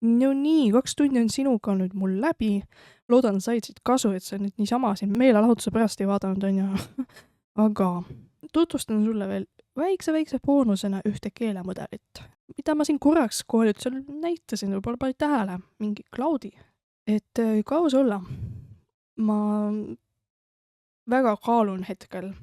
No nii, 2 tundi on sinuga nüüd mul läbi. Loodan, said siit kasu, et sa nüüd niisama siin meelelahutuse pärast ei vaadanud, on ju. Aga tutvustan sulle veel väikse boonusena ühte keelemudelit, mida ma siin korraks koolitusel näitasin, võib-olla panid tähele, mingi Cloudi. Et kui aus olla, ma väga kaalun hetkel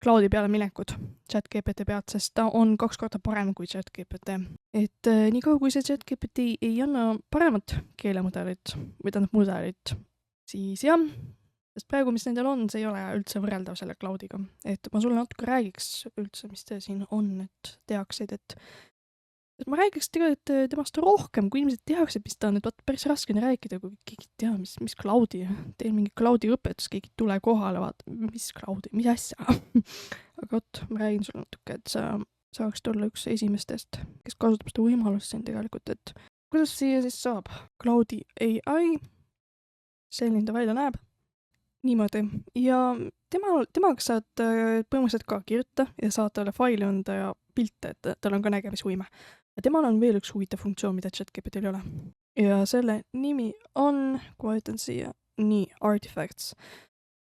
Cloudi peale minekut ChatGPT pealt, sest ta on 2 korda parem kui ChatGPT. Et nii kaua, kui see ChatGPT ei anna paremat keelemudelit, või tähendab mudelit, siis jah, sest praegu, mis nendel on, see ei ole üldse võrreldav selle Cloudiga. Et ma sulle natuke räägiks üldse, mis see siin on, et teaksid, et ma räägiks tegelikult temast rohkem, kui inimesed teaksid, mis ta on, et vaata päris raske on rääkida, kui keegi ei tea, mis Cloudi, teen mingi Cloudi õpetus, keegi ei tule kohale, vaata, mis Cloudi, mis asja. Aga vot, ma räägin sulle natuke, et sa saaksid olla üks esimestest, kes kasutab seda võimalust siin tegelikult, et kuidas siia siis saab Cloudi AI, selline ta välja näeb, niimoodi, ja temaga saad põhimõtteliselt ka kirjuta ja saad talle faili anda ja pilte, et tal on ka nägemisvõime. Ja temal on veel üks huvitav funktsioon, mida ChatGPT-l ei ole. Ja selle nimi on, kui ma ütlen siia, nii, Artifacts.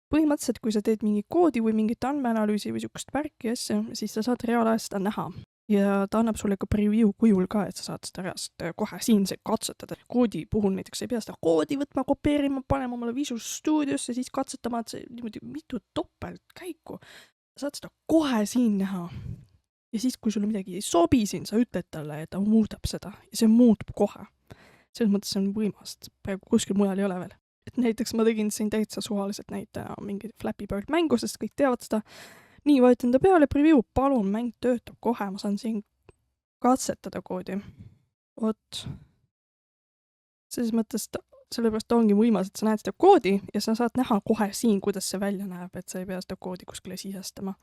Põhimõtteliselt, kui sa teed mingi koodi või mingit andmeanalüüsi või siukest värki ja asja, siis sa saad reaalajas seda näha. Ja ta annab sulle ka preview kujul ka, et sa saad seda reaalselt kohe siin katsetada. Koodi puhul näiteks ei pea seda koodi võtma, kopeerima, panema omale Visual Studiosse, siis katsetama, et see niimoodi mitu topeltkäiku. Sa saad seda kohe siin näha. Ja siis, kui sulle midagi ei sobi siin, sa ütled talle, et ta muudab seda. Ja see muutub kohe. Selles mõttes see on võimas, et praegu kuskil mujal ei ole veel. Et näiteks ma tegin siin täitsa suvaliselt näitena mingi Flappy Bird mängu, sest kõik teavad seda. Nii, vajutan ta peale, preview, palun, mäng töötab kohe, ma saan siin katsetada koodi. Vot. Selles mõttes, sellepärast ongi võimas, et sa näed seda koodi ja sa saad näha kohe siin, kuidas see välja näeb, et sa ei pea seda koodi kuskile sisestama.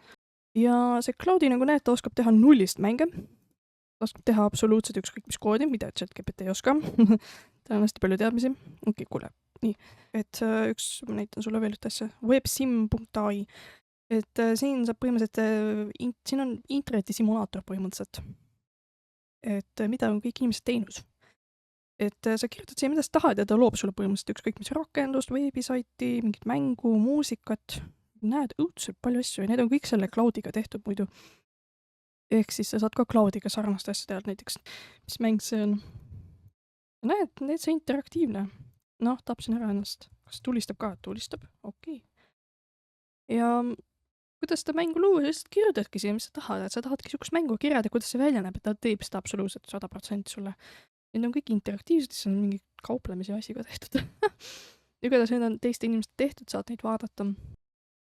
Ja see Cloudi, nagu näed, ta oskab teha nullist mänge. Ta oskab teha absoluutselt ükskõik mis koodi, mida ChatGPT ei oska. Ta on hästi palju teadmisi. Okei, kuule. Nii, et ma näitan sulle veel üht asja. Websim.ai. Et siin saab põhimõtteliselt, siin on internetisimulaator põhimõtteliselt. Et mida on kõik inimesed teinud. Et sa kirjutad siia, mida sa tahad ja ta loob sulle põhimõtteliselt ükskõik mis rakendust, veebisaiti, mingit mängu, muusikat. Näed õudselt palju asju ja need on kõik selle Cloudiga tehtud muidu. Ehk siis sa saad ka Cloudiga sarnast asja teha, näiteks mis mäng see on. Näed, see interaktiivne. Noh, tapsin ära ennast. Kas tulistab ka? Tulistab? Okei. Ja kuidas seda mängu luua, sa lihtsalt kirjutadki siia, mis sa tahad, et sa tahadki siukest mängu kirjada, kuidas see välja näeb, et ta teeb seda absoluutselt 100% sulle. Need on kõik interaktiivsed, siis on mingi kauplemise asi ka tehtud. Igatahes need on teiste inimeste tehtud, saad neid vaadata.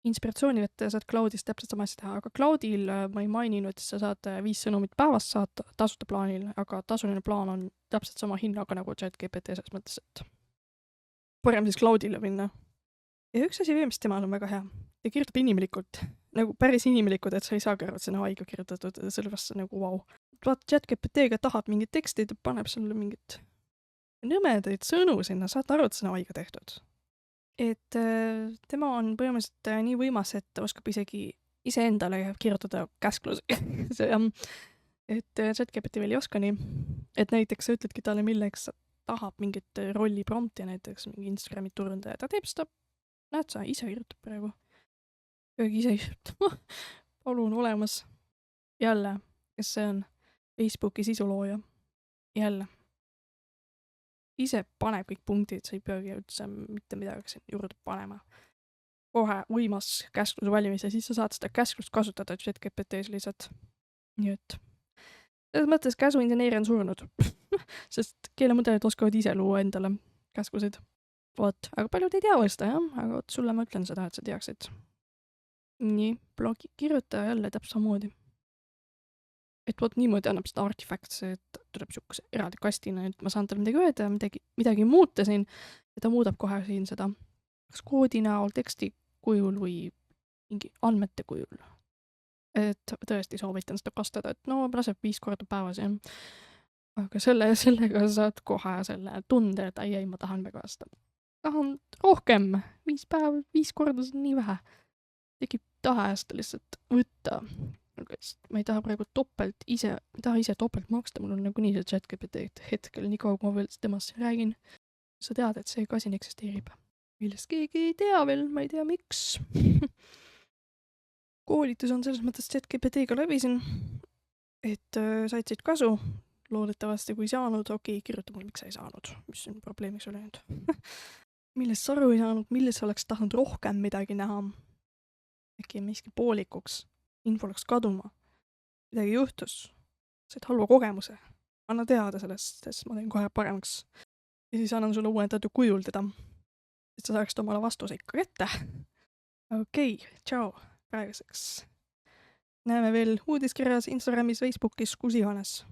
Inspiratsiooni võtta ja saad Cloudist täpselt sama asja teha, aga Cloudil ma ei maininud, et sa saad 5 sõnumit päevast saad tasuta plaanil, aga tasuline plaan on täpselt sama hinnaga nagu ChatGPT selles mõttes, et parem siis Cloudile minna. Ja üks asi veel, mis temal on väga hea. Ta kirjutab inimlikult, nagu päris inimlikult, et sa ei saagi aru, et see on haigla kirjutatud, sellepärast see nagu vau. Vaat ChatGPT-ga tahab mingit teksti, ta paneb sulle mingit nõmedaid sõnu sinna, saad aru, et see on haigla tehtud. Et tema on põhimõtteliselt nii võimas, et oskab isegi iseendale kirjutada käsklusi. Et ChatGPT veel ei oska nii. Et näiteks sa ütledki talle, milleks sa tahab mingit rolli prompti, näiteks mingi Instagrami turundaja. Ta teeb seda, näed sa, ise kirjutab praegu. Ise kirjutab. Palun olemas. Jälle, kes see on? Facebooki sisulooja. Jälle. Ise paneb kõik punktid, sa ei peagi üldse mitte midagi siin juurde panema. Kohe võimas käskluse valmis ja siis sa saad seda käsklust kasutada ChatGPT-s lihtsalt. Nii et selles mõttes käsuinseneeria on surnud, sest keelemudelid oskavad ise luua endale käsklusid. Vot, aga paljud ei tea seda, jah? Aga vot sulle ma ütlen seda, et sa teaksid. Nii, blogi kirjutaja jälle täpselt samamoodi. Et vot niimoodi annab seda Artifacts, et tuleb siukse eraldi kastina, et ma saan talle midagi öelda ja midagi muuta siin, ja ta muudab kohe siin seda kas koodi näol, teksti kujul või mingi andmete kujul. Et tõesti soovitan seda kastada, et no laseb 5 korda päevas, jah. Aga sellega saad kohe selle tunde, et ei, ma tahan väga seda. Tahan rohkem, 5 päeva, 5 korda, see on nii vähe. Tekib tahe seda lihtsalt võtta. aga ma ei taha praegu topelt maksta, mul on nagunii see ChatGPT hetkel, nii kaua kui ma veel temast siin räägin. Sa tead, et see ka siin eksisteerib. Millest keegi ei tea veel, ma ei tea miks. Koolitus on selles mõttes ChatGPT-ga läbisin, et said siit kasu. Loodetavasti kui saanud, okei, kirjuta mulle, miks sa ei saanud, mis on probleemiks oli nüüd. Millest sa aru ei saanud, milles oleks tahtnud rohkem midagi näha. Äkki miski poolikuks, info läks kaduma, midagi juhtus, said halva kogemuse. Anna teada sellest, sest ma teen kohe paremaks. Ja siis annan sulle uuendatud kujul teda, et sa saaksid omale vastuse ikka kätte. Okei, tšau, praeguseks. Näeme veel uudiskirjas, Instagramis, Facebookis, kus iganes.